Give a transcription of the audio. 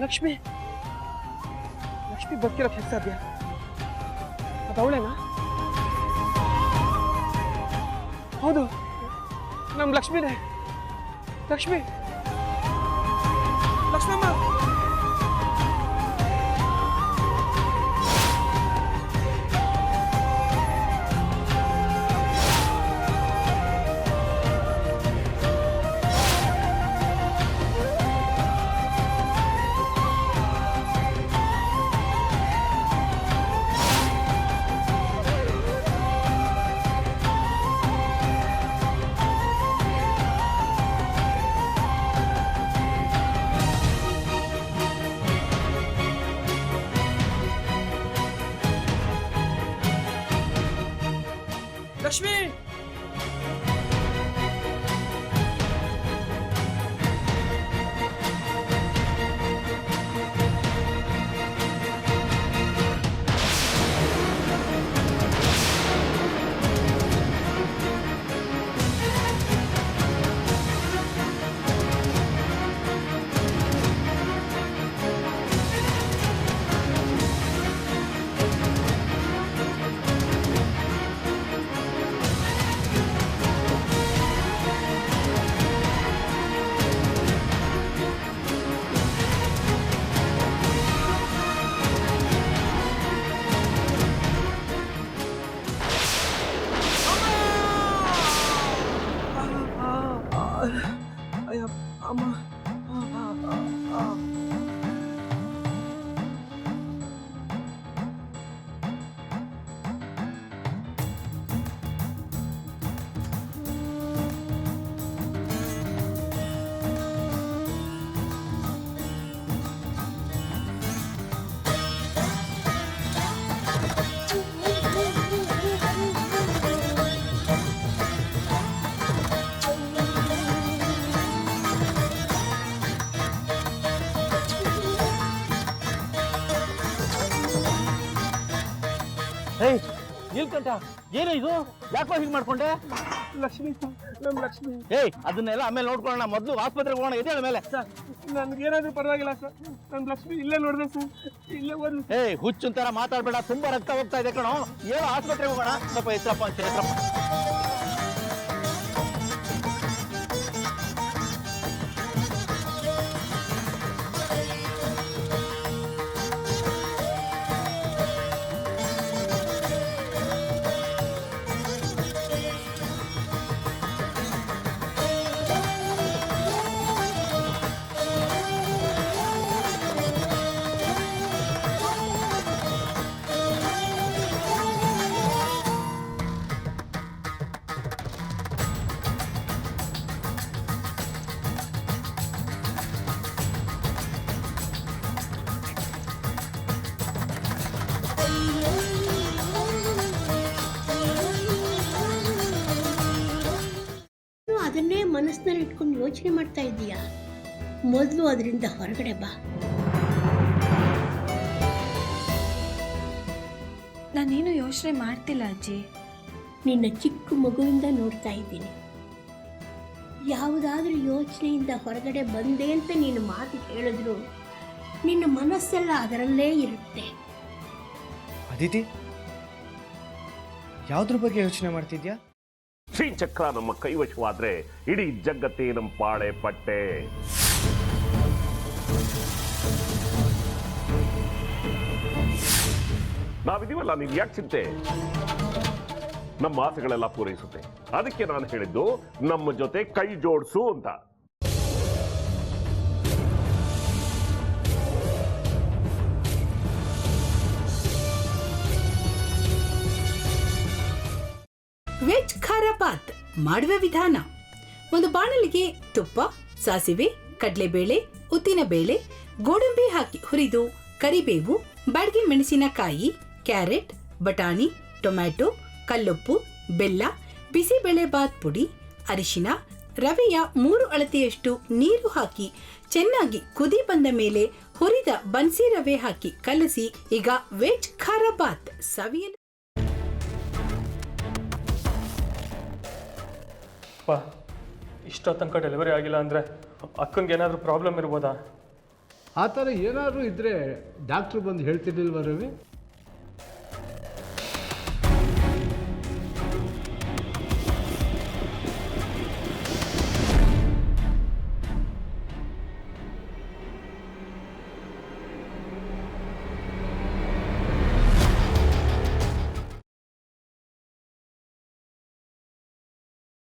ಲಕ್ಷ್ಮಿ ಬದುಕಿರೋಕ್ಕೆ ಹೇಗೆ ಸಾಧ್ಯ? ಅದು ಅವಳೇನಾ? ಹೌದು, ನಮ್ಮ ಲಕ್ಷ್ಮಿನೇ. ಲಕ್ಷ್ಮಮ್ಮ, ಲಕ್ಷ್ಮಿ ಅಮ್ಮ. ಏಯ್ ನೀಲ್ಕಂಠ, ಏನು ಇದು? ಯಾಕೋ ಹೀಗೆ ಮಾಡ್ಕೊಂಡೆ? ಲಕ್ಷ್ಮಿ, ನಮ್ಮ ಲಕ್ಷ್ಮಿ. ಏಯ್ ಅದನ್ನೆಲ್ಲ ಆಮೇಲೆ ನೋಡ್ಕೊಳ್ಳೋಣ, ಮೊದಲು ಆಸ್ಪತ್ರೆಗೆ ಹೋಗೋಣ. ಇದೆ ಮೇಲೆ ಸರ್, ನನ್ಗೇನಾದ್ರೂ ಪರವಾಗಿಲ್ಲ ಸರ್. ನಮ್ಮ ಲಕ್ಷ್ಮಿ ಇಲ್ಲೇ ನೋಡಿದೆ ಸರ್, ಇಲ್ಲೇ ಓದ್ಲಿ. ಏಯ್ ಹುಚ್ಚುಂತರ ಮಾತಾಡ್ಬೇಡ, ತುಂಬಾ ರಕ್ತ ಹೋಗ್ತಾ ಇದೆ ಕಣೋ. ಏನೋ ಆಸ್ಪತ್ರೆಗೆ ಹೋಗೋಣ. ಸ್ವಲ್ಪ ಎತ್ತರಪ್ಪ ಅಂತ ಎತ್ತರಪ್ಪ. ಅದನ್ನೇ ಮನಸ್ಸಿನಲ್ಲಿ ಇಟ್ಕೊಂಡು ಯೋಚನೆ ಮಾಡ್ತಾ ಇದ್ದೀಯಾ? ಮೊದಲು ಅದರಿಂದ ಹೊರಗಡೆ ಬಾ. ನಾನೇನು ಯೋಚನೆ ಮಾಡ್ತಿಲ್ಲ ಅಜ್ಜಿ. ನಿನ್ನ ಚಿಕ್ಕ ಮಗುವಿಂದ ನೋಡ್ತಾ ಇದ್ದೀನಿ. ಯಾವುದಾದ್ರೂ ಯೋಚನೆಯಿಂದ ಹೊರಗಡೆ ಬಂದೆ ಅಂತ ನೀನು ಮಾತು ಹೇಳಿದ್ರು ನಿನ್ನ ಮನಸ್ಸೆಲ್ಲ ಅದರಲ್ಲೇ ಇರುತ್ತೆ. ಅದಿತಿ, ಯಾವುದ್ರ ಬಗ್ಗೆ ಯೋಚನೆ ಮಾಡ್ತಿದ್ಯಾ? ಶ್ರೀಚಕ್ರ ನಮ್ಮ ಕೈವಶವಾದ್ರೆ ಇಡೀ ಜಗತ್ತೇ ನಮ್ಮ ಪಾಳೆ ಪಟ್ಟೆ. ನಾವಿದೀವಲ್ಲ, ನೀವು ಯಾಕೆ ಚಿಂತೆ? ನಮ್ಮ ಆಸೆಗಳೆಲ್ಲ ಪೂರೈಸುತ್ತೆ. ಅದಕ್ಕೆ ನಾನು ಹೇಳಿದ್ದು ನಮ್ಮ ಜೊತೆ ಕೈ ಜೋಡಿಸು ಅಂತ. ವೆಜ್ ಖಾರ ಬಾತ್ ಮಾಡುವ ವಿಧಾನ: ಒಂದು ಬಾಣಲಿಗೆ ತುಪ್ಪ, ಸಾಸಿವೆ, ಕಡಲೆಬೇಳೆ, ಉದ್ದಿನಬೇಳೆ, ಗೋಡಂಬಿ ಹಾಕಿ ಹುರಿದು ಕರಿಬೇವು, ಬಾಡಿಗೆ ಮೆಣಸಿನಕಾಯಿ, ಕ್ಯಾರೆಟ್, ಬಟಾಣಿ, ಟೊಮ್ಯಾಟೊ, ಕಲ್ಲುಪ್ಪು, ಬೆಲ್ಲ, ಬಿಸಿಬೇಳೆ ಬಾತ್ ಪುಡಿ, ಅರಿಶಿನ, ರವೆಯ 3 ಅಳತೆಯಷ್ಟು ನೀರು ಹಾಕಿ ಚೆನ್ನಾಗಿ ಕುದಿ ಬಂದ ಮೇಲೆ ಹುರಿದ ಬನ್ಸಿ ರವೆ ಹಾಕಿ ಕಲಸಿ. ಈಗ ವೆಜ್ ಖಾರ ಬಾತ್ ಸವಿಯಲು. ಇಷ್ಟೋ ತನಕ ಡೆಲಿವರಿ ಆಗಿಲ್ಲ ಅಂದರೆ ಅಕ್ಕನಿಗೆ ಏನಾದರೂ ಪ್ರಾಬ್ಲಮ್ ಇರ್ಬೋದಾ? ಆ ಥರ ಏನಾದರೂ ಇದ್ದರೆ ಡಾಕ್ಟ್ರು ಬಂದು ಹೇಳ್ತಿರ್ಲಿಲ್ವ ರವಿ?